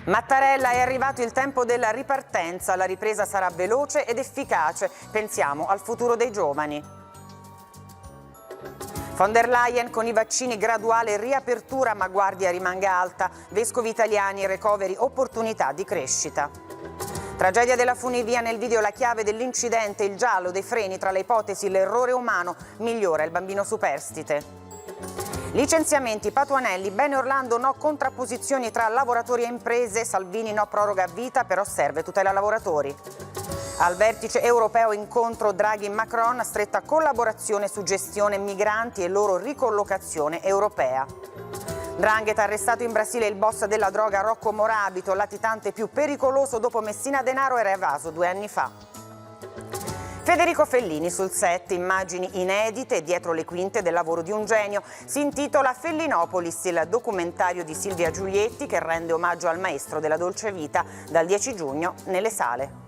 Mattarella, è arrivato il tempo della ripartenza, la ripresa sarà veloce ed efficace. Pensiamo al futuro dei giovani. Von der Leyen, con i vaccini graduale riapertura ma guardia rimanga alta. Vescovi italiani, recovery, opportunità di crescita. Tragedia della funivia, nel video la chiave dell'incidente, il giallo dei freni, tra le ipotesi l'errore umano, migliora il bambino superstite. Licenziamenti, Patuanelli, bene Orlando, no contrapposizioni tra lavoratori e imprese, Salvini no proroga a vita, però serve tutela lavoratori. Al vertice europeo incontro Draghi-Macron, stretta collaborazione su gestione migranti e loro ricollocazione europea. 'Ndrangheta, arrestato in Brasile il boss della droga Rocco Morabito, latitante più pericoloso dopo Messina Denaro, era evaso 2 anni fa. Federico Fellini sul set, immagini inedite dietro le quinte del lavoro di un genio. Si intitola Fellinopolis, il documentario di Silvia Giulietti che rende omaggio al maestro della dolce vita, dal 10 giugno nelle sale.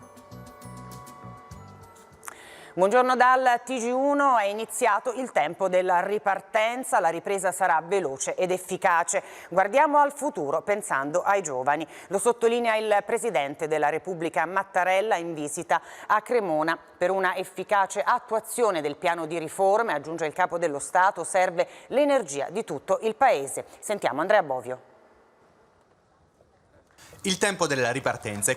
Buongiorno dal TG1, è iniziato il tempo della ripartenza, la ripresa sarà veloce ed efficace. Guardiamo al futuro pensando ai giovani. Lo sottolinea il Presidente della Repubblica Mattarella in visita a Cremona. Per una efficace attuazione del piano di riforme, aggiunge il Capo dello Stato, serve l'energia di tutto il Paese. Sentiamo Andrea Bovio. Il tempo della ripartenza è